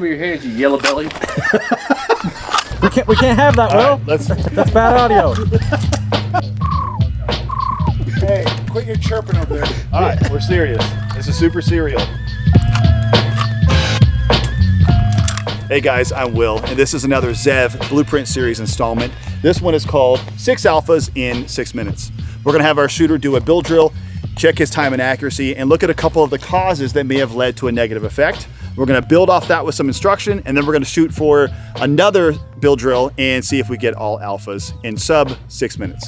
me your hands, you yellow belly. We can't have that, Will. Right, that's bad audio. Hey, quit your chirping over there. All right, we're serious. This is super serial. Hey guys, I'm Will, and this is another Zev Blueprint series installment. This one is called 6 Alphas in 6 minutes. We're gonna have our shooter do a build drill, check his time and accuracy, and look at a couple of the causes that may have led to a negative effect. We're gonna build off that with some instruction, and then we're gonna shoot for another build drill and see if we get all alphas in sub 6 minutes.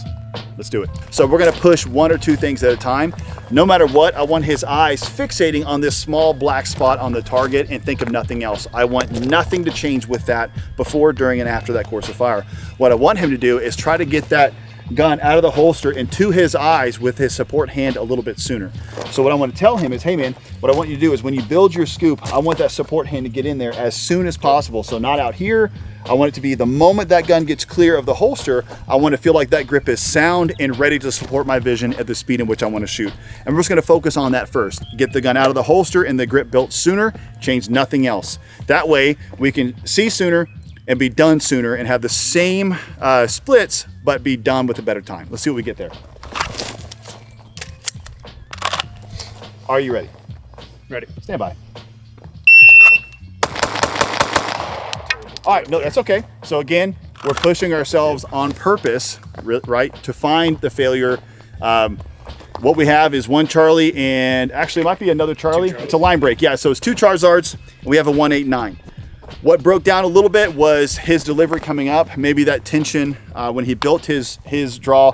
Let's do it. So we're gonna push 1 or 2 things at a time. No matter what, I want his eyes fixating on this small black spot on the target and think of nothing else. I want nothing to change with that before, during, and after that course of fire. What I want him to do is try to get that gun out of the holster and to his eyes with his support hand a little bit sooner. So what I want to tell him is, hey man, what I want you to do is when you build your scoop, I want that support hand to get in there as soon as possible. So not out here. I want it to be the moment that gun gets clear of the holster, I want to feel like that grip is sound and ready to support my vision at the speed in which I want to shoot. And we're just going to focus on that first. Get the gun out of the holster and the grip built sooner, change nothing else. That way we can see sooner and be done sooner and have the same splits, but be done with a better time. Let's see what we get there. Are you ready? Ready. Stand by. All right, no, that's okay. So again, we're pushing ourselves on purpose, right, to find the failure. What we have is 1 Charlie, and actually it might be another Charlie. It's a line break, yeah, so it's 2 Charizards, and we have a 189. What broke down a little bit was his delivery coming up. Maybe that tension when he built his draw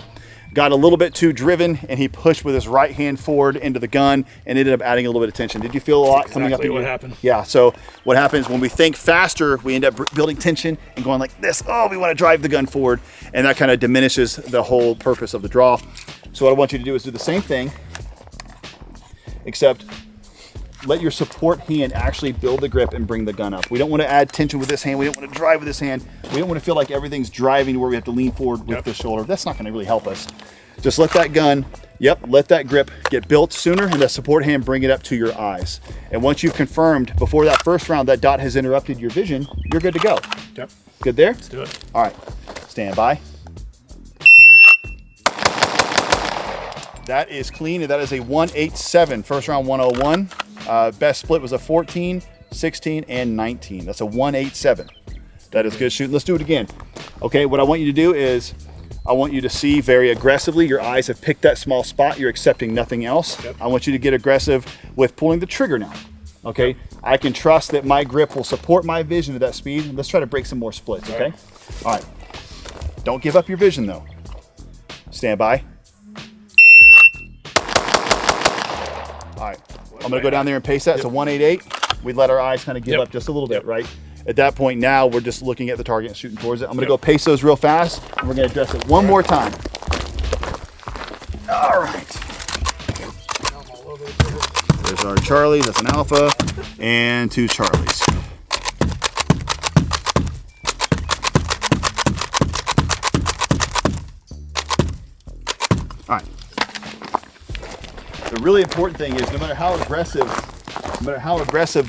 got a little bit too driven, and he pushed with his right hand forward into the gun and ended up adding a little bit of tension. Did you feel a lot coming up? Exactly what happened. Yeah, so what happens when we think faster, we end up building tension and going like this. Oh, we want to drive the gun forward, and that kind of diminishes the whole purpose of the draw. So what I want you to do is do the same thing, except let your support hand actually build the grip and bring the gun up. We don't want to add tension with this hand. We don't want to drive with this hand. We don't want to feel like everything's driving to where we have to lean forward with the shoulder. That's not going to really help us. Just let that gun, let that grip get built sooner, and that support hand bring it up to your eyes. And once you've confirmed before that first round that dot has interrupted your vision, you're good to go. Yep. Good there? Let's do it. All right, stand by. That is clean, and that is a 187, first round 101. Best split was a 14, 16, and 19. That's a 187. That is good shooting. Let's do it again. Okay, what I want you to do is I want you to see very aggressively. Your eyes have picked that small spot. You're accepting nothing else. Yep. I want you to get aggressive with pulling the trigger now. Okay, yep. I can trust that my grip will support my vision at that speed. Let's try to break some more splits, okay? All right. Don't give up your vision though. Stand by. All right, I'm gonna go down there and pace that. It's a 188. We let our eyes kind of give up just a little bit, right? At that point now, we're just looking at the target and shooting towards it. I'm gonna go pace those real fast, and we're gonna address it one more time. All right. There's our Charlie, that's an alpha, and 2 Charlies. All right. The really important thing is no matter how aggressive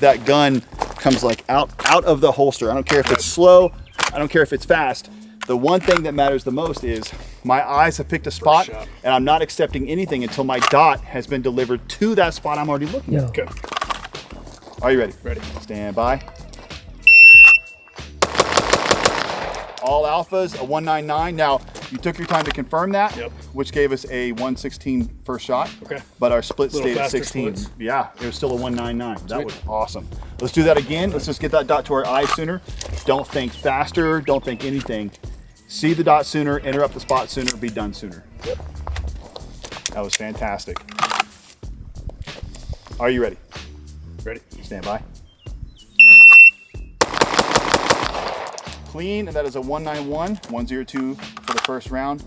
that gun comes like out of the holster, I don't care if it's slow, I don't care if it's fast, the one thing that matters the most is my eyes have picked a spot and I'm not accepting anything until my dot has been delivered to that spot I'm already looking at. Okay. Are you ready? Ready. Stand by. All alphas, a 199. Now, you took your time to confirm that, which gave us a 116 first shot. Okay. But our split stayed at 16. Splits. Yeah, it was still a 199. Sweet. That was awesome. Let's do that again. Let's just get that dot to our eyes sooner. Don't think faster. Don't think anything. See the dot sooner, interrupt the spot sooner, be done sooner. Yep. That was fantastic. Are you ready? Ready. Stand by. Clean, and that is a 191, 102 for the first round.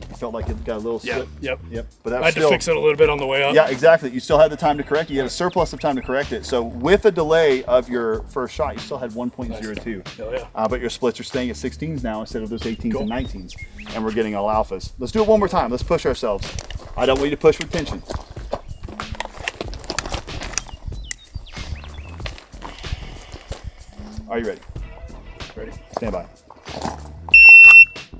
I felt like it got a little slip. Yep. But that was I had to fix it a little bit on the way up. Yeah, exactly. You still had the time to correct it. You had a surplus of time to correct it. So with a delay of your first shot, you still had 1.02. Hell yeah. But your splits are staying at 16s now instead of those 18s and 19s. And we're getting all alphas. Let's do it one more time. Let's push ourselves. I don't want you to push with tension. Are you ready? Ready. Stand by.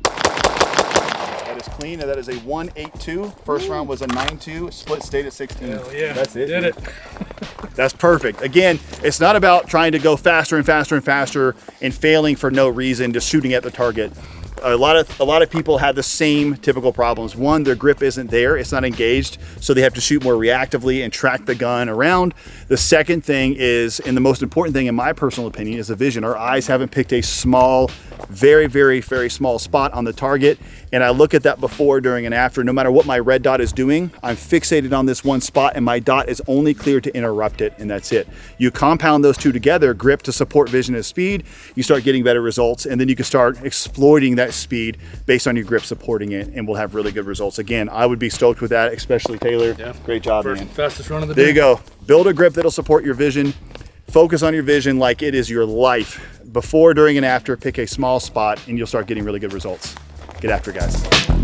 That is clean, and that is a 182. First round was a 9-2. Split stayed at 16. Hell yeah. That's it. Did dude. it. That's perfect. Again, it's not about trying to go faster and faster and faster and failing for no reason, just shooting at the target. A lot of people have the same typical problems. One, their grip isn't there, it's not engaged, so they have to shoot more reactively and track the gun around. The second thing is, and the most important thing in my personal opinion, is the vision. Our eyes haven't picked a small, very, very, very small spot on the target. And I look at that before, during, and after. No matter what my red dot is doing, I'm fixated on this one spot, and my dot is only clear to interrupt it, and that's it. You compound those two together, grip to support vision and speed, you start getting better results, and then you can start exploiting that speed based on your grip supporting it, and we'll have really good results. Again, I would be stoked with that, especially Taylor. Yeah. Great job, First man. fastest run of the day. There you go. Build a grip that'll support your vision. Focus on your vision like it is your life. Before, during, and after, pick a small spot, and you'll start getting really good results. Get after it, guys.